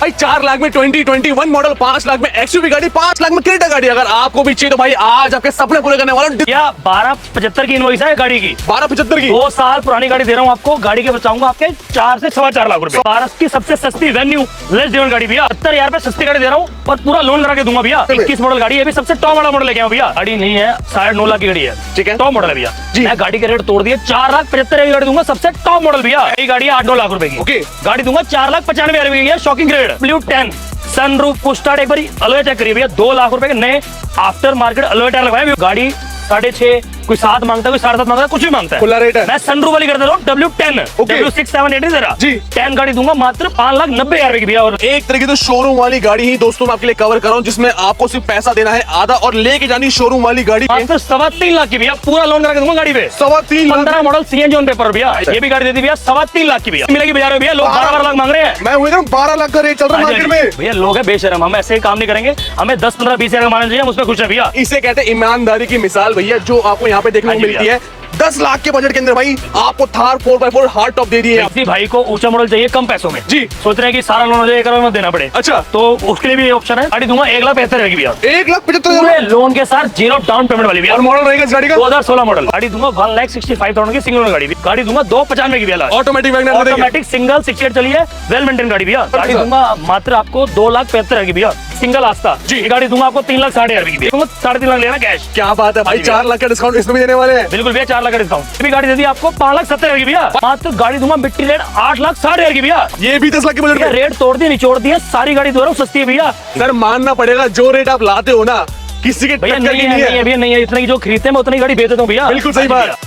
भाई 4 लाख में 2021 मॉडल, 5 लाख में एक्सयूवी गाड़ी, 5 लाख में क्रेटा गाड़ी। अगर आपको भी चाहिए तो भाई आज आपके सपने पूरे करने वाला हूं। या 1275 की इनवॉइस है गाड़ी की, 1275 की 2 साल पुरानी गाड़ी दे रहा हूँ आपको। गाड़ी के बचाऊंगा आपके 4 से 4.25 लाख रुपए। भारत की सबसे सस्ती वेन्यू लेस ड्रिवन गाड़ी भैया, 70,000 पे सस्ती गाड़ी दे रहा हूँ और पूरा लोन करा के दूंगा भैया। 21 मॉडल गाड़ी है, अभी सबसे टॉप वाला मॉडल लेके आया भैया। गाड़ी नहीं है, 9.5 लाख की गाड़ी है, ठीक है, टॉप मॉडल है भैया। जी। मैं गाड़ी के रेट तोड़ दिए, 4,75,000 की गाड़ी दूंगा, सबसे टॉप मॉडल भैया। ये गाड़ी है 8-9 लाख रुपए की। ओके। गाड़ी दूंगा 4,95,000 रुपए की, shocking grade blue 10 sunroof push start. एक बार अलॉय चेक करिए भैया, 2 लाख रुपए के नए आफ्टर मार्केट अलॉय टायर लगवाए। गाड़ी 6.5, कोई 7 मांगता है, कोई 7.5 मांगता है, कुछ भी मांगता है। खुला रेट है। मैं सनरूफ वाली कर दे रहा हूँ, W10 W6 7 8 जरा जी। 10 गाड़ी दूंगा मात्र 5,90,000 रुपए की भैया। और एक तरीके से शोरूम वाली गाड़ी ही दोस्तों मैं आपके लिए कवर कर रहा हूँ, जिसमें आपको सिर्फ पैसा देना है आधा और लेके जानी शोरूम वाली गाड़ी मात्र 3.25 लाख की भैया, पूरा लोन करा के दूंगा गाड़ी पे। 3.25 lakh. 15 model CNG on paper भैया, ये भी गाड़ी देती भैया 3.25 लाख की भैया। मिलेगी बाजार में भैया, लोग 12 लाख मांग रहे हैं। मैं हुई 12 लाख का रेट चल रहा है मार्केट में भैया। लोग है बेशरम, हम ऐसे ही काम नहीं करेंगे, हमें 10, 15, 20 हजार मानना चाहिए, हम उसमें खुश है भैया। इसे कहते हैं ईमानदारी की मिसाल भैया, जो आपको यहाँ पे देखने को मिलती है। 10 लाख के बजट के अंदर भाई आपको थार 4x4 हार्ड टॉप दे दी है। किसी भाई को ऊंचा मॉडल चाहिए कम पैसों में, जी, सोच रहे हैं कि सारा लोन हो जाए 1 करोड़ में देना पड़े, अच्छा, तो उसके लिए भी ये ऑप्शन है। गाड़ी दूंगा 1,75,000 की भैया, 1,75,000 लोन के साथ 0 डाउन पेमेंट वाली भैया। और मॉडल रहेगा इस गाड़ी का 2016 मॉडल। गाड़ी दूंगा 1,65,000 की सिंगल गाड़ी भी। गाड़ी दूंगा 2,95 की भैया, ऑटोमेटिक वैगनर देंगे। ऑटोमेटिक सिंगल 68 चली है, वेल मेंटेन गाड़ी भैया। गाड़ी दूंगा मात्र आपको 2,75,000 की भैया, सिंगल आस्था जी। ये गाड़ी दूंगा आपको 3,60,000 की भैया, 3.5 लाख लेना कैश। क्या बात है भाई, 4 लाख का डिस्काउंट इसमें भी देने वाले हैं। बिल्कुल भैया, 4 लाख का डिस्काउंट। भी गाड़ी दे दी आपको 5,70,000 की भैया, मात्र गाड़ी दूंगा मिट्टी रेट 8,60,000 की भैया। ये भी 10 लाख के बजट में रेट तोड़ दिए, निचोड़ दिए, सारी गाड़ी दो रहा हूँ सस्ती है भैया। सर मानना पड़ेगा, जो रेट आप लाते हो ना किसी के भैया टक्कर की नहीं है भैया, नहीं है। इतने की जो खरीदते हैं मैं उतनी गाड़ी बेच देता हूँ भैया। बिल्कुल सही बात।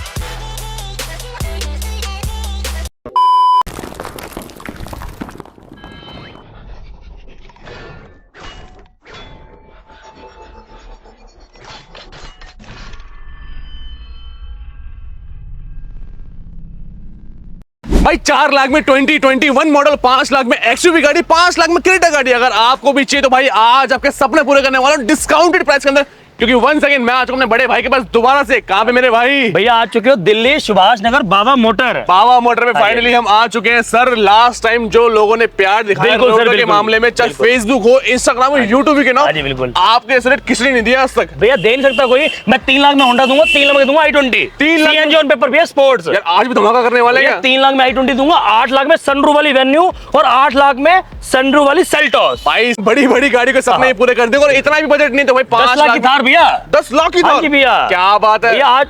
भाई 4 लाख में 2021 मॉडल, 5 लाख में एक्सयूवी गाड़ी, 5 लाख में क्रेटा गाड़ी। अगर आपको भी चाहिए तो भाई आज आपके सपने पूरे करने वाला हूं डिस्काउंटेड प्राइस के अंदर। क्योंकि वंस अगेन मैं आ चुका अपने बड़े भाई के पास दोबारा से। कहां पे मेरे भाई? भैया आ चुके हो दिल्ली सुभाष नगर बाबा मोटर। बाबा मोटर में फाइनली हम आ चुके हैं। सर लास्ट टाइम जो लोगों ने प्यार दिखाया रोड के मामले में, चाहे फेसबुक हो, इंस्टाग्राम हो, यूट्यूब भी के ना, बिल्कुल आपके ऐसे रेट किसी ने नहीं दिया आज तक। भैया दे नहीं सकता कोई। मैं 3 लाख में होंडा दूंगा, 3 लाख में दूंगा i20, 3 lakh CNG on paper भैया, स्पोर्ट्स। यार आज भी धमाका करने वाले हैं। 3 लाख में i20 दूंगा, 8 लाख में सनरूफ वाली वेन्यू और 8 लाख में सनरूफ वाली सेल्टॉस। भाई बड़ी बड़ी गाड़ी के सपने पूरे कर देंगे। और इतना भी बजट नहीं तो भाई 5 लाख की थार भैया, 10 लाख की थार भैया। क्या बात है भैया, आज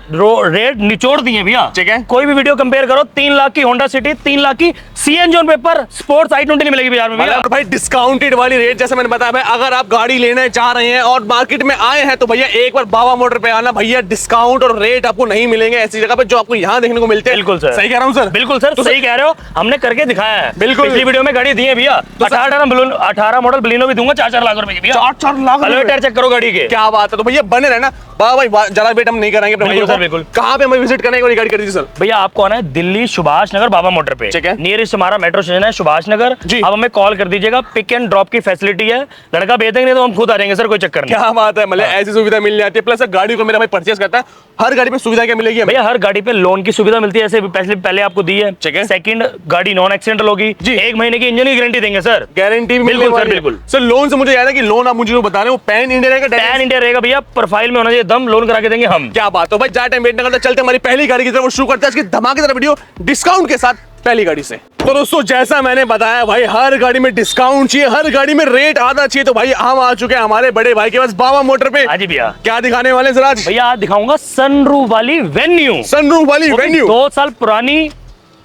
रेट निचोड़ दिए भैया, ठीक है। कोई भी वीडियो कंपेयर करो, 3 लाख की होंडा सिटी, 3 लाख की CNG on paper sports i20 नहीं मिलेगी बाजार में भैया। भाई डिस्काउंटेड वाली रेट जैसे मैंने बताया भाई, अगर आप गाड़ी लेने चाह रहे हैं और मार्केट में आए हैं तो भैया एक बार बाबा मोटर पे आना। भैया डिस्काउंट और रेट आपको नहीं मिलेंगे ऐसी जगह पे जो आपको यहाँ देखने को मिलते हैं। बिल्कुल सर, सही कह रहा हूँ सर? बिल्कुल सर, तो सही कह रहे हो, हमने करके दिखाया है। बिल्कुल पिछली वीडियो में गाड़ी दी है भैया, 18 मॉडल बलिनो भी दूंगा 4-4 लाख रुपए की भैया। 4 लाख अलॉय टायर चेक करो गाड़ी के। क्या बात है। तो भैया बने रहना भाई, जरा वेट हम नहीं कराएंगे अपने भाइयों को। बिल्कुल। कहाँ पे हमें विजिट करने की गाड़ी कर दीजिए सर? भैया आपको आना है दिल्ली सुभाष नगर बाबा मोटर पे, ठीक है। नियरेस्ट हमारा मेट्रो स्टेशन है सुभाष नगर जी। अब हमें कॉल कर दीजिएगा, पिक एंड ड्रॉप की फैसिलिटी है। लड़का भेज देंगे तो हम खुद आ जाएंगे सर, कोई चक्कर नहीं। क्या बात है, मतलब ऐसी सुविधा मिल जाती है। प्लस गाड़ी को मेरा भाई परचेस करता है, हर गाड़ी पे सुविधा क्या मिलेगी? भैया हर गाड़ी पे लोन की सुविधा मिलती है, जैसे पहले आपको दी है, ठीक है। सेकंड गाड़ी नॉन एक्सीडेंटल होगी जी, 1 महीने की इंजन की गारंटी देंगे सर, गारंटी बिल्कुल सर, बिल्कुल सर। लोन से मुझे याद है कि लोन आप मुझे जो बता रहे हो पैन इंडिया रहेगा, पैन इंडिया रहेगा भैया, प्रोफाइल में होना चाहिए दम, लोन करा के देंगे हम। क्या बात है भाई, ज्यादा टाइम वेट न करते चलते हमारी पहली गाड़ी की तरफ शुरू करते हैं आज की धमाकेदार वीडियो डिस्काउंट के साथ पहली गाड़ी से। तो दोस्तों जैसा मैंने बताया भाई, हर गाड़ी में डिस्काउंट चाहिए, हर गाड़ी में रेट आना चाहिए, तो भाई हम आ चुके हैं हमारे बड़े भाई के पास बाबा मोटर पे। हाँ जी भैया, क्या दिखाने वाले हैं सर आज? भैया आज दिखाऊंगा सनरूफ वाली वेन्यू। सनरूफ वाली वेन्यू 2 साल पुरानी,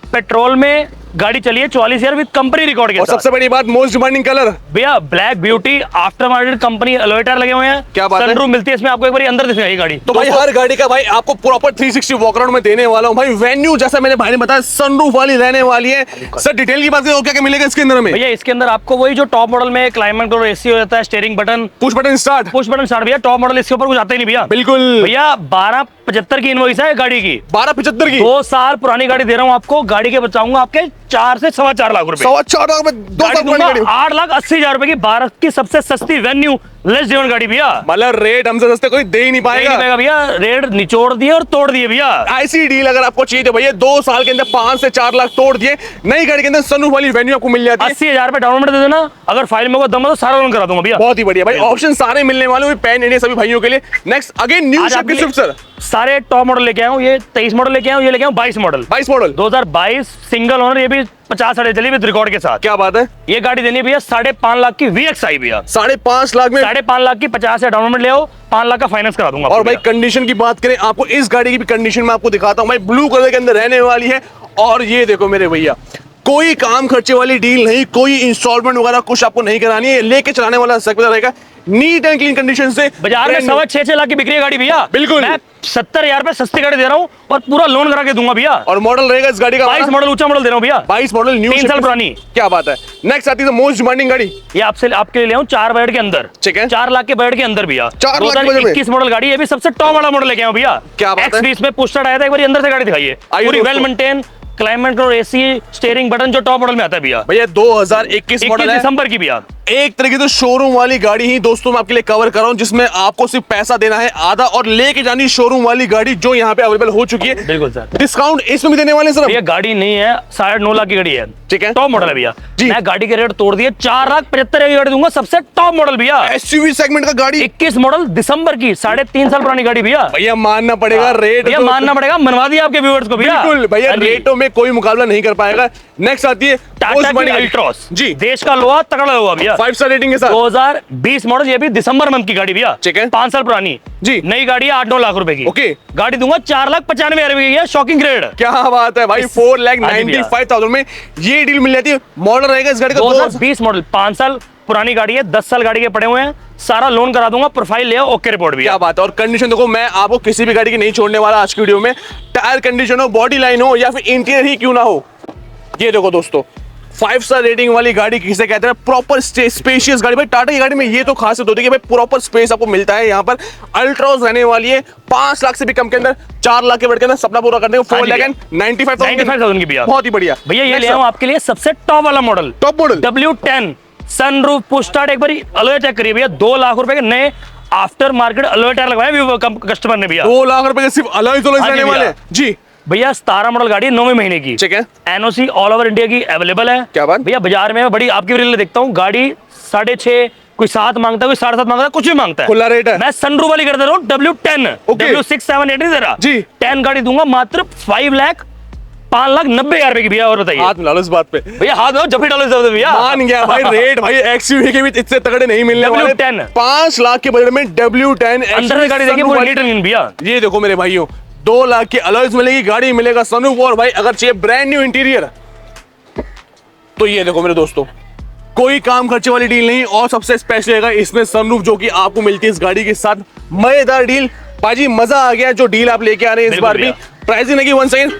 पेट्रोल में गाड़ी चली है 44,000 विद कंपनी रिकॉर्ड के और साथ। सबसे बड़ी बात मोस्ट डिमांडिंग कलर भैया black beauty, after market company alloy tyre लगे हुए हैं। क्या बात है? सनरूफ मिलती है इसमें, आपको एक बार अंदर दिखेगा ये गाड़ी। तो भाई हर गाड़ी का भाई आपको प्रॉपर 360 वॉकअराउंड में देने वाला हूं भाई। वेन्यू जैसा मेरे भाई ने बताया सनरूफ वाली रहने वाली है। सर डिटेल की बात करें क्या क्या मिलेगा इसके अंदर में? भैया इसके अंदर आपको वही जो टॉप मॉडल में क्लाइमेट और एसी हो जाता है, steering button, push button start भैया। टॉप मॉडल इसके ऊपर कुछ आता ही नहीं भैया। बिल्कुल भैया 1275 की इनवॉइस है गाड़ी की, 1275 की 2 साल पुरानी गाड़ी दे रहा हूँ आपको। गाड़ी के बचाऊंगा आपके 4 से 4.25 लाख रुपए। 4.25 लाख में 2 साल पुरानी गाड़ी, 8,80,000 रुपए की भारत की सबसे सस्ती वेन्यू लेस जीवन गाड़ी भैया। मतलब रेट हमसे सस्ते कोई दे ही नहीं पाएगा भैया, रेट निचोड़ दिए और तोड़ दिए भैया। ऐसी डील अगर आपको चाहिए तो भैया 2 साल के अंदर 5 से 4 लाख तोड़ दिए, नई गाड़ी के अंदर सनरूफ वाली वेन्यू आपको मिल जाती है। 80,000 पे डाउन पेमेंट दे देना, अगर फाइल में कोई दम है तो सारा लोन करा दूंगा भैया। बहुत ही बढ़िया भाई, ऑप्शन सारे मिलने वाले हैं पैन इंडिया सभी भाइयों के लिए। नेक्स्ट अगेन न्यू शेप की स्विफ्ट सर, सारे टॉप मॉडल लेके आया हूँ। ये 23 मॉडल लेके आया हूँ, ये लेके आया हूँ 22 मॉडल 2022 सिंगल ओनर, ये भी 50 साढ़े चली विद रिकॉर्ड के साथ। क्या बात है, ये गाड़ी देनी है भैया 5.5 लाख की VXI भैया। 5.5 लाख में 5.5 लाख की 50 से डाउन पेमेंट ले आओ, 5 लाख का फाइनेंस करा दूंगा। और भाई कंडीशन की बात करें, आपको इस गाड़ी की भी कंडीशन में आपको दिखाता हूँ भाई, ब्लू कलर के अंदर रहने वाली है। और ये देखो मेरे भैया, कोई काम खर्चे वाली डील नहीं, कोई इंस्टॉलमेंट वगैरह कुछ आपको नहीं करानी है, लेके चलाने वाला सकता रहेगा नीट एंड क्लीन कंडीशन से। बाजार में 6.5 लाख की बिक्री है गाड़ी भैया, बिल्कुल। मैं 70,000 पे सस्ती गाड़ी दे रहा हूँ और पूरा लोन करा के दूंगा भैया। और मॉडल रहेगा इस गाड़ी का 22 मॉडल ऊंचा मॉडल दे रहा हूँ भैया, 22 मॉडल न्यू 3 साल पुरानी। क्या बात है। नेक्स्ट आती है मोस्ट डिमांडिंग गाड़ी, ये आपके लिए ले आऊं 4 बजट के अंदर, ठीक है, 4 लाख के बजट के अंदर भैया। 4 लाख के बजट में 21 मॉडल गाड़ी, ये भी सबसे टॉप वाला मॉडल लेके आऊं भैया। क्या बात है। X20 में पुस्टर आया था, एक बार अंदर से गाड़ी दिखाइए, पूरी well maintain, climate control, AC, steering button जो टॉप मॉडल में आता है भैया। भैया 2021 मॉडल है, दिसंबर की भैया। एक तरीके से शोरूम वाली गाड़ी ही दोस्तों मैं आपके लिए कवर कर रहा हूं, जिसमें आपको सिर्फ पैसा देना है आधा और लेके जानी शोरूम वाली गाड़ी जो यहाँ पे अवेलेबल हो चुकी है। बिल्कुल सर, डिस्काउंट इसमें भी देने वाले सर। ये गाड़ी नहीं है, 9.5 लाख की गाड़ी है, ठीक है, टॉप मॉडल है भैया जी। मैं गाड़ी के रेट तोड़ दिए, 4,75,000 की गाड़ी दूंगा, सबसे टॉप मॉडल भैया, एसयूवी सेगमेंट का गाड़ी, 21 मॉडल दिसंबर की, 3.5 साल पुरानी गाड़ी भैया। भैया मानना पड़ेगा रेट, भैया मानना पड़ेगा, मनवा दिया आपके व्यूअर्स को भैया। बिल्कुल भैया, रेटों में कोई मुकाबला नहीं कर पाएगा। नेक्स्ट आती है टाटा की अल्ट्रॉस, जी, देश का लोहा तगड़ा लोहा भैया, 5 स्टार रेटिंग के साथ, 2020 मॉडल, ये भी दिसंबर मंथ की गाड़ी भैया, ठीक है, 5 साल पुरानी जी, नई गाड़ी है, 8-9 लाख रुपए की। ओके, गाड़ी दूंगा 4,95,000 रुपए की, शॉकिंग रेट। क्या बात है भाई, 4,95,000 में ये डील मिल जाती है। मॉडल रहेगा इस गाड़ी का 2020 मॉडल, 5 साल पुरानी गाड़ी है, 10 साल गाड़ी के पड़े हुए हैं, सारा लोन करा दूंगा, प्रोफाइल ले आओ, ओके रिपोर्ट भी। क्या बात है। और कंडीशन देखो, मैं आपको किसी भी गाड़ी की नहीं छोड़ने वाला आज की वीडियो में, टायर कंडीशन हो, बॉडी लाइन हो या फिर इंटीरियर ही क्यों ना हो। ये देखो दोस्तों, 5 स्टार रेटिंग वाली गाड़ी किसे कहते हैं, प्रॉपर स्पेशियस गाड़ी। भाई टाटा की गाड़ी में ये तो खासियत होती है कि भाई प्रॉपर स्पेस आपको मिलता है। यहाँ पर अल्ट्रोज रहने वाली है, 5 लाख से भी कम के अंदर, 4 लाख के बढ़ के अंदर सपना पूरा करने को 4,95,000 की भैया। बहुत ही बढ़िया भैया, ये ले आऊं आपके लिए सबसे टॉप वाला model, top model W10 sunroof push start. एक बार अलॉय चेक करिए भैया, 2 लाख रुपए के नए आफ्टर मार्केट अलॉय टायर लगवाए कस्टमर ने भैया। 2 लाख रुपए के सिर्फ अलॉय रहने वाले जी भैया। 17 मॉडल गाड़ी, 9वें महीने की, ठीक है, एनओसी ऑल ओवर इंडिया की अवेलेबल है। क्या बात भैया, बाजार में बड़ी आपकी रील देखता हूँ, गाड़ी 6.5, कोई 7 मांगता है, कोई 7.5 मांगता है, कुछ भी मांगता है, खुला रेट है। मैं सनरूफ वाली कर दे रहा हूँ, W10, W6, 7, 8 नहीं दे रहा जी, 10 गाड़ी दूंगा मात्र 5,90,000 रुपए की भैया। और बताइए, हाथ मिला लो इस बात पे भैया, हाथ मिलाओ, जब भी डालो जब भैया। मान गया भाई, रेट भाई एक्सयूवी के भी इतने तगड़े नहीं मिलने वाले। W10 5 लाख के बजट में W10 अंदर में गाड़ी देखिए, पूरी नीट एंड भैया। ये देखो मेरे भाइयों, 2 लाख की अलॉयज मिलेगी, गाड़ी मिलेगा सनरूफ, और भाई अगर चाहिए ब्रांड न्यू इंटीरियर तो ये देखो मेरे दोस्तों, कोई काम खर्चे वाली डील नहीं। और सबसे स्पेशल है इसमें सनरूफ जो कि आपको मिलती है इस गाड़ी के साथ, मजेदार डील। पाजी मजा आ गया जो डील आप लेके आ रहे हैं इस बार भी। प्राइसिंग लगी 1 सेकंड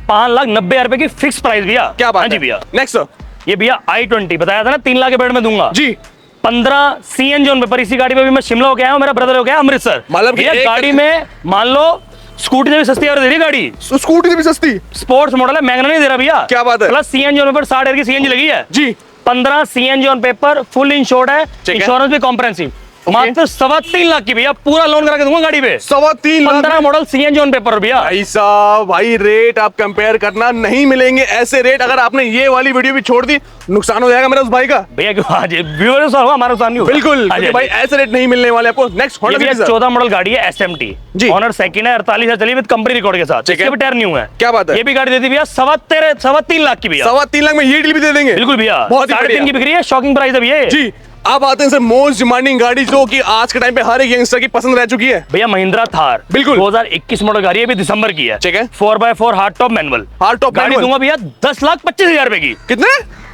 5,90,000 रुपए की फिक्स प्राइस भैया। क्या बात है जी भैया। नेक्स्ट ये भैया i20 बताया था ना, 3 लाख के बजट में दूंगा जी। 15 CN जोन पेपर, इसी गाड़ी पे भी मैं शिमला होके आया हूँ, मेरा ब्रदर होके आया अमृतसर। मतलब भैया गाड़ी में मान लो स्कूटी से भी सस्ती और दे रही गाड़ी, स्कूटी से भी सस्ती, स्पोर्ट्स मॉडल है, महंगा नहीं दे रहा भैया। क्या बात है। प्लस CN जोन पेपर 60,000 की CNG लगी है जी। 15 CN zone paper, full insured है, इंश्योरेंस भी कॉम्प्रेहेंसिव, मात्र 3.25 लाख की भैया, पूरा लोन करा के दूंगा गाड़ी पे। 3.25 lakh 15 model CN zone paper भैया। भाई साहब, भाई रेट आप कंपेयर करना, नहीं मिलेंगे ऐसे रेट। अगर आपने ये वाली वीडियो भी छोड़ दी, नुकसान हो जाएगा मेरा उस भाई का भैया। क्यों आज व्यूअर्स हुआ, हमारा नुकसान नहीं होगा। बिल्कुल, क्योंकि भाई ऐसे रेट नहीं मिलने वाले आपको। नेक्स्ट होंडा सिटी 14 मॉडल गाड़ी है, SMT जी, ऑनर सेकंड है, 48,000 चली विद कंपनी रिकॉर्ड के साथ, इसके भी टायर न्यू है। क्या बात है। ये भी गाड़ी देती भैया 3.25 लाख की भैया। 3.25 लाख में ये डील भी दे देंगे। बिल्कुल भैया, बहुत 3.5 की बिक्री है, शॉकिंग प्राइस है भैया जी। अब आते हैं सर मोस्ट डिमांडिंग गाड़ी जो कि आज के टाइम पे हर एक यंगस्टर की पसंद रह चुकी है भैया, महिंद्रा थार। बिल्कुल 2021 मॉडल गाड़ी है, भी दिसंबर की है, ठीक है, 4x4 हार्ड टॉप मैनुअल। गाड़ी दूंगा भैया 10,25,000 रुपए की। कितने?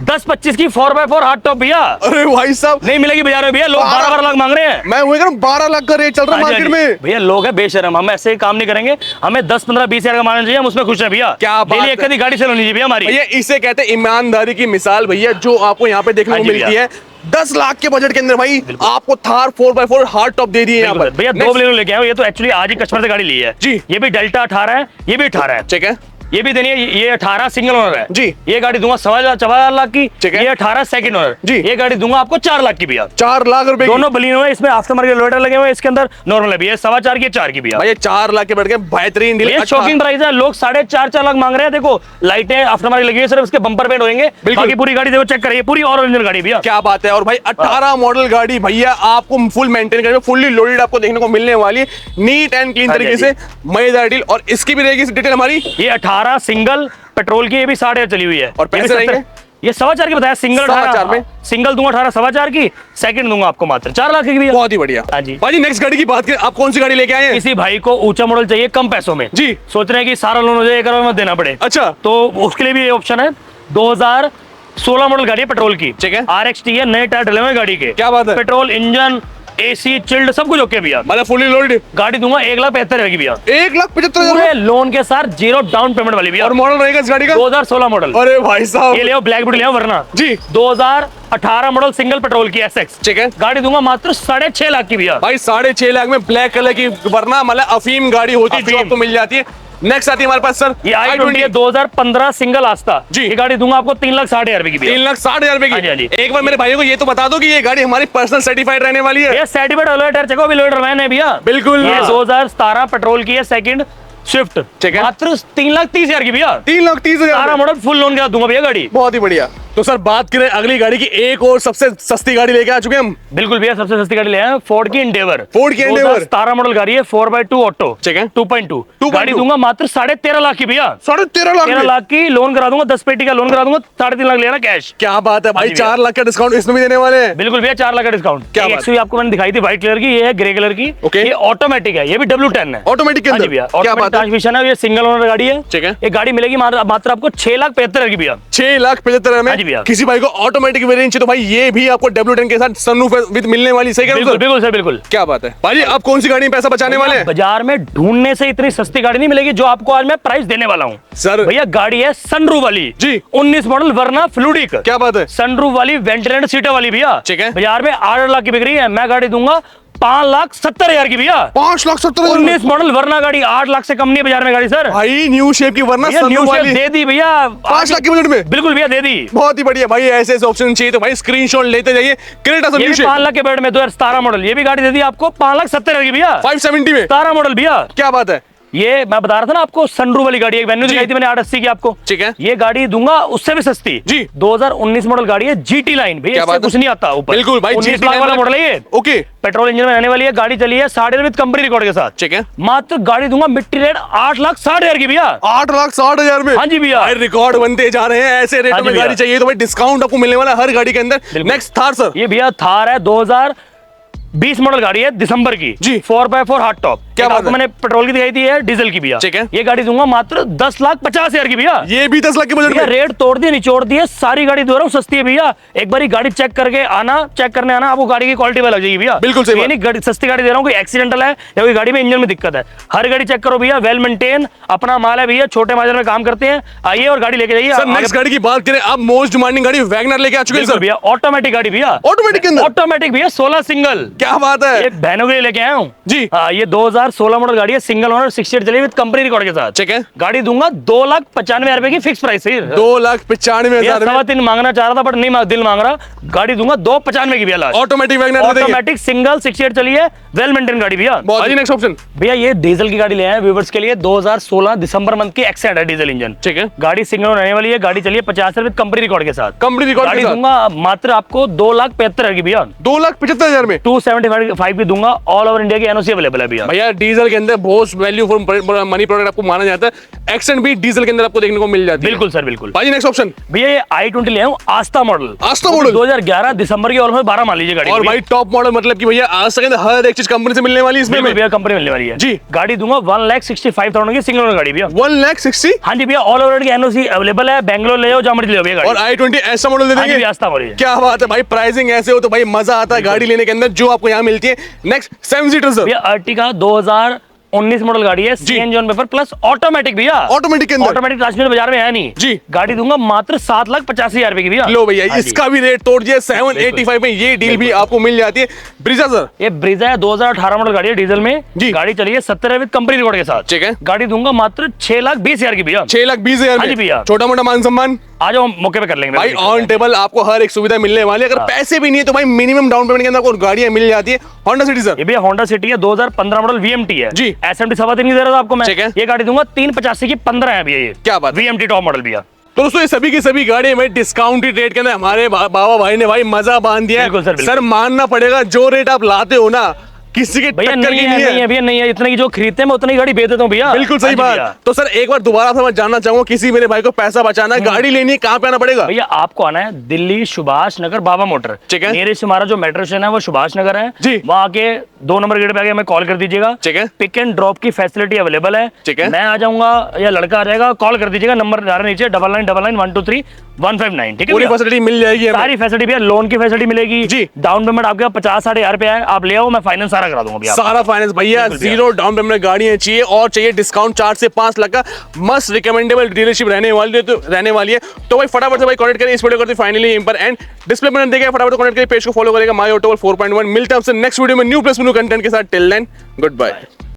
10-25 की 4x4 हार्ड टॉप भैया। अरे भाई साहब, नहीं मिलेगी बाजार में भैया, लोग 12 लाख मांग रहे हैं। मैं वही कह रहा हूं, 12 लाख का रेट चल रहा है मार्केट में भैया। लोग है बेशरम, हम ऐसे काम नहीं करेंगे, हमें 10-15-20,000 का मानना चाहिए, हम उसमें खुश है भैया। क्या डेली एक कभी गाड़ी सेल होनी चाहिए भैया हमारी। भैया इसे कहते हैं ईमानदारी की मिसाल भैया, जो आपको यहाँ पे देखने को मिलती है। 10 लाख के बजट के अंदर भाई आपको थार 4x4 हार्ड टॉप दे दी है भैया। 2 बलेनो लेके आए, ये तो एक्चुअली आज ही कस्टमर से गाड़ी ली है जी। ये भी डेल्टा 18 है, ये भी 18 है, ठीक है। ये भी देनी है, ये 18 सिंगल ओनर है जी। ये गाड़ी दूंगा 4.25 लाख की। ठीक है। ये 18 सेकंड ओनर जी। ये गाड़ी दूंगा आपको 4 लाख की भैया। 4 लाख रुपए की। दोनों बलिनो है, इसमें आफ्टर मार्केट लोडर लगे हुए हैं, इसके अंदर नॉर्मल है भैया 4.25 की 4 की भैया। भाई ये 4 लाख के बैठ के बेहतरीन डील। ये शॉकिंग प्राइस है, लोग 4.5 लाख मांग रहे हैं। देखो लाइटें आफ्टर मार्केट लगी है, सिर्फ इसके बम्पर पेंट होंगे, बाकी पूरी गाड़ी देखो चेक करिए, पूरी और ओरिजिनल गाड़ी भैया। क्या बात है। और भाई 18 मॉडल गाड़ी भैया आपको फुल मेंटेन करके फुल्ली लोडेड आपको देखने को मिलने वाली है, नीट एंड क्लीन तरीके से, मजेदार डील। और इसकी भी रहेगी डिटेल हमारी। ये 18 सिंगल पेट्रोल की, ये भी 60,000 चली हुई है। और पैसे रहेंगे ये 4.25 की बताया, सिंगल 4.25 में सिंगल दूंगा 18 4.25 की, सेकंड दूंगा आपको मात्र 4 लाख की भैया। बहुत ही बढ़िया। हाँ जी। भाई नेक्स्ट गाड़ी की बात करें, आप कौन सी गाड़ी लेके आए हैं? किसी भाई को ऊंचा मॉडल चाहिए कम पैसों में जी। सोच रहे हैं कि सारा लोन हो जाए, 1 करोड़ में देना पड़े, अच्छा। तो उसके लिए भी ये ऑप्शन है। 2016 मॉडल गाड़ी है पेट्रोल की, ठीक है। RXT है, नए टायर डले हुए हैं गाड़ी के। क्या बात है। पेट्रोल इंजन AC चिल्ड सब कुछ ओके भैया। मतलब फुल्ली लोडेड गाड़ी दूंगा 1,75,000 की भैया, 1,75,000 पूरे लोन के साथ 0 डाउन पेमेंट वाली भैया। और मॉडल रहेगा इस गाड़ी का 2016 मॉडल। अरे भाई साहब ये ले ब्लैक ब्यूटी ले वरना जी। 2018 मॉडल सिंगल पेट्रोल की SX, ठीक है। गाड़ी दूंगा मात्र 6.5 लाख की भैया। भाई 6.5 लाख में ब्लैक कलर की, वरना मतलब अफीम गाड़ी होती है जो अफीम। आपको मिल जाती है। नेक्स्ट आती है हमारे पास सर ये i20 है 2015 सिंगल आस्था जी। ये गाड़ी दूंगा आपको 3,60,000 रुपए की भैया। 3,60,000 रुपए हाँ जी, हाँ जी। की। एक बार मेरे भाइयों को ये तो बता दो कि ये गाड़ी हमारी पर्सनल सर्टिफाइड रहने वाली है। ये सर्टिफाइड अलॉय टायर चेको भी लोडर मैन है भैया। बिल्कुल। ये 2017 पेट्रोल की है, सेकंड स्विफ्ट, ठीक है। मात्र 3,30,000 की भैया। 3,30,000 सारा मॉडल फुल लोन के साथ दूंगा भैया गाड़ी। बहुत ही बढ़िया। तो सर बात करें अगली गाड़ी की, एक और सबसे सस्ती गाड़ी लेके आ चुके हैं हम। बिल्कुल भैया, सबसे सस्ती गाड़ी ले आए हैं, फोर्ड की एंडेवर। फोर्ड की एंडेवर 17 मॉडल गाड़ी है, 4x2 ऑटो, ठीक है। 2.2 गाड़ी दूंगा मात्र 13.5 लाख की भैया। 13.5 लाख 13 लाख की लोन करा दूंगा, 10 पेटी का लोन करा दूंगा, 3.5 लाख लेना कैश। क्या बात है भाई, हाँ जी 4 लाख का डिस्काउंट इसमें भी देने वाले हैं। बिल्कुल भैया 4 लाख का डिस्काउंट। क्या एक बात XUV आपको मैंने दिखाई थी व्हाइट कलर की, ये है ग्रे कलर की। ओके। ये ऑटोमेटिक है, ये भी W10 है, ऑटोमेटिक के हाँ जी अंदर भैया। क्या ऑटोमेटिक बात है। ट्रांसमिशन है, ये सिंगल ओनर गाड़ी है, ठीक है। ये गाड़ी मिलेगी मात्र आपको 6,75,000 की भैया। 6,75,000 में हाँ जी भैया। किसी भाई को ऑटोमेटिक वेरिएंट चाहिए तो भाई ये भी आपको W10 के साथ सनरूफ विद मिलने वाली। सही कह रहा हूं बिल्कुल सर? बिल्कुल सर बिल्कुल। क्या बात है भाई, आप कौन सी गाड़ी में पैसा बचाने वाले हैं? बाजार में ढूंढने से इतनी सस्ती गाड़ी नहीं मिलेगी जो आपको आज मैं प्राइस देने वाला हूँ सर। भैया। गाड़ी है सनरूफ वाली जी। 19 मॉडल वरना फ्लूडिक। क्या बात है। सनरूफ वाली वेंटिलेटेड सीटर वाली भैया, ठीक है। बाजार में 8 लाख की बिक रही है, मैं गाड़ी दूंगा 5,70,000 की भैया। 5,70,000 19 मॉडल वरना गाड़ी 8 लाख से कम नहीं है बाजार में गाड़ी सर। भाई न्यू शेप की वरना भैया न्यू सनरूफ शेप वाली दे दी भैया 5 लाख के बजट में। बिल्कुल भैया दे दी। बहुत ही बढ़िया भाई, ऐसे ऐसे ऑप्शन चाहिए तो भाई स्क्रीनशॉट लेते जाइए। क्रेटा सब ये न्यू भी 5 लाख के बजट में 2017 मॉडल, ये भी गाड़ी दे दी आपको 5,70,000 की भैया। 570 में 17 मॉडल भैया। क्या बात है। ये मैं बता रहा था ना आपको, सनरूफ वाली गाड़ी एक वेन्यू दिखाई थी मैंने 880 की आपको, ठीक है। ये गाड़ी दूंगा उससे भी सस्ती जी। 2019 मॉडल गाड़ी है, GT लाइन भैया, इससे कुछ नहीं आता ऊपर। बिल्कुल भाई 19 लाख वाला मॉडल है ये। ओके। पेट्रोल इंजन में रहने वाली है, गाड़ी चली है 6.5 विद कंपनी रिकॉर्ड के साथ, ठीक है। मात्र गाड़ी दूंगा मिट्टी रेट 8,60,000 की भैया। 8,60,000 में। हाँ जी भैया। भाई रिकॉर्ड बनते जा रहे हैं, ऐसे रेटों हाँ जी में भैया। गाड़ी चाहिए तो भाई डिस्काउंट आपको मिलने वाला है हर गाड़ी के अंदर। Next Thar sir. ये भैया थार है 2020 मॉडल गाड़ी है, दिसंबर की जी। 4x4 hard top. क्या बात है। मैंने पेट्रोल की दिखाई थी है, डीजल की भैया, ठीक है। ये गाड़ी दूंगा मात्र 10,50,000 की भैया। ये भी 10 लाख के बजट भैया में। रेट तोड़ दिए निचोड़ दिए, सारी गाड़ी दे रहा हूँ सस्ती है भैया। एक बार गाड़ी चेक करके आना, चेक करने आना, आपको गाड़ी की क्वालिटी लग जाएगी भैया। बिल्कुल सही ये नहीं गाड़ी सस्ती गाड़ी दे रहा हूँ, कोई एक्सीडेंटल है या कोई गाड़ी में इंजन में दिक्कत है, हर गाड़ी चेक करो भैया, वेल मेंटेन अपना माल है भैया, छोटे मार्जिन में काम करते हैं। आइए और गाड़ी लेके जाइए। सर नेक्स्ट गाड़ी की बात करें, आप मोस्ट डिमांडिंग गाड़ी वैगनर लेके आ चुके हैं बिल्कुल सर। भैया, ऑटोमेटिक गाड़ी भैया, ऑटोमेटिक के अंदर ऑटोमेटिक भैया, 16 सिंगल। क्या बात है। एक बहनों के लिए लेके आया हूँ जी। हाँ, ये 2016 मॉडल गाड़ी है, सिंगल ओनर, 68 चली विद कंपनी रिकॉर्ड के साथ, ठीक है। गाड़ी दूंगा 2,95,000 रुपए की फिक्स प्राइस है। 2,95,000 में 3 मांगना चाह रहा था बट नहीं दिल मांग रहा, गाड़ी दूंगा 2,95 की भैया लास्ट। ऑटोमेटिक वैगनर दे देंगे। ऑटोमेटिक सिंगल 68 चली है, वेल मेंटेन गाड़ी भैया। बहुत ही नेक्स्ट ऑप्शन भैया ये डीजल की गाड़ी ले आए हैं व्यूअर्स के लिए, 2016 दिसंबर मंथ की एक्सेंट है डीजल इंजन, ठीक है। गाड़ी सिंगल रहने वाली है, गाड़ी चलिए 50 रुपए कंपनी रिकॉर्ड के साथ, कंपनी रिकॉर्ड गाड़ी के साथ दूंगा मात्र आपको 2,75,000 की भैया। 2,75,000 में 275 की दूंगा, ऑल ओवर इंडिया की एनओसी अवेलेबल है भैया। भैया डीजल के अंदर बहुत वैल्यू फॉर मनी प्रोडक्ट आपको माना जाता है। एक्सेंट भी डीजल के अंदर आपको देखने को मिल जाती है। बिल्कुल सर बिल्कुल। भाई नेक्स्ट ऑप्शन भैया ये i20 ले आऊं, आस्था मॉडल। आस्था मॉडल 2011 दिसंबर की ऑलमोस्ट 12 मान लीजिए गाड़ी। और भाई टॉप मॉडल मतलब कि भैया आज तक हर एक चीज कंपनी से मिलने वाली है इसमें भैया कंपनी मिलने वाली है जी। गाड़ी दूंगा 1,65,000 की सिंगल ओनर गाड़ी भैया। 1,60,000। हाँ जी भैया, ऑल ओवर की एनओसी अवेलेबल है, बैंगलोर ले जाओ, जहाँ मर्जी ले जाओ भैया गाड़ी। और i20 ऐसा मॉडल दे हाँ जी देंगे। भैया, आस्था मॉडल। क्या बात है भाई, प्राइसिंग ऐसे हो तो भाई मजा आता है गाड़ी लेने के अंदर जो आपको यहाँ मिलती है। Next 7 seater sir. भैया अर्टिगा 2019 मॉडल गाड़ी है, CNG on paper plus automatic भैया। ऑटोमेटिक के अंदर ऑटोमेटिक ट्रांसमिशन बाजार में है नहीं जी। गाड़ी दूंगा मात्र 7,85,000 रुपए की भैया। लो भैया हाँ जी। इसका भी रेट तोड़ दिया 785 में ये डील भी आपको मिल जाती है। ब्रीजा सर, ये ब्रीजा है, 2018 मॉडल गाड़ी है, डीजल में जी। गाड़ी चली है 70 विद कंपनी रिकॉर्ड के साथ। ठीक है। गाड़ी दूंगा मात्र 6,20,000 की भैया। 6,20,000 हाँ जी भैया। छोटा मोटा मान सम्मान आ जाओ, मौके पे कर लेंगे भाई, मेरे ऑन टेबल आपको हर एक सुविधा मिलने वाली है। अगर पैसे भी नहीं है तो भाई मिनिमम डाउन पेमेंट के अंदर आपको गाड़ियां मिल जाती है। होंडा सिटी सर, ये भैया होंडा सिटी है, 2015 मॉडल वीएमटी है जी। एसएमटी 3.5 नहीं दे रहा था आपको मैं। ठीक है। ये गाड़ी दूंगा 385 की 15 है भैया। ये क्या बात है। वीएमटी टॉप मॉडल भैया। तो दोस्तों ये सभी की सभी गाड़ियां भाई डिस्काउंटेड रेट के अंदर हमारे बाबा भाई ने भाई मजा बांध दिया है। बिल्कुल सर, बिल्कुल। सर मानना पड़ेगा, जो रेट आप लाते हो ना किसी के भैया टक्कर नहीं की है, नहीं है भैया, नहीं है। इतने की जो खरीदते हैं मैं उतनी गाड़ी बेच देता हूँ भैया। बिल्कुल सही हाँ जी भैया। बात। तो सर एक बार दोबारा से मैं जानना चाहूंगा, किसी मेरे भाई को पैसा बचाना है, गाड़ी लेनी है, कहाँ पे आना पड़ेगा? भैया आपको आना है दिल्ली सुभाष नगर बाबा मोटर। ठीक है। नियरेस्ट हमारा जो मेट्रो स्टेशन है वो सुभाष नगर है जी। वहाँ आके 2 नंबर गेट पे आके हमें कॉल कर दीजिएगा। ठीक है। पिक एंड ड्रॉप की फैसिलिटी अवेलेबल है। ठीक है। मैं आ जाऊंगा या लड़का आ जाएगा, कॉल कर दीजिएगा, नंबर जा रहा है नीचे 9999123159। ठीक है पूरी भैया? फैसिलिटी मिल जाएगी हमें। सारी फैसिलिटी भैया, लोन की फैसिलिटी मिलेगी जी। डाउन पेमेंट आपके 50-60 रुपया है, आप ले आओ, मैं फाइनेंस सारा करा दूंगा भैया। सारा फाइनेंस भैया, बिल्कुल भैया। जीरो डाउन पेमेंट गाड़ियां चाहिए और चाहिए डिस्काउंट 4 से 5 लाख का मस्त रिकमेंडेबल डीलरशिप रहने वाली है। तो भाई फटाफट से भाई कॉन्टैक्ट करें, इस वीडियो करते फाइनली यहीं पर एंड डिस्प्ले पर देखें, फटाफट कॉन्टैक्ट करें, पेज को फॉलो करेगा माय ऑटो 4.1। मिलते हैं आपसे नेक्स्ट वीडियो में न्यू प्लस न्यू कंटेंट के साथ। Till then good bye.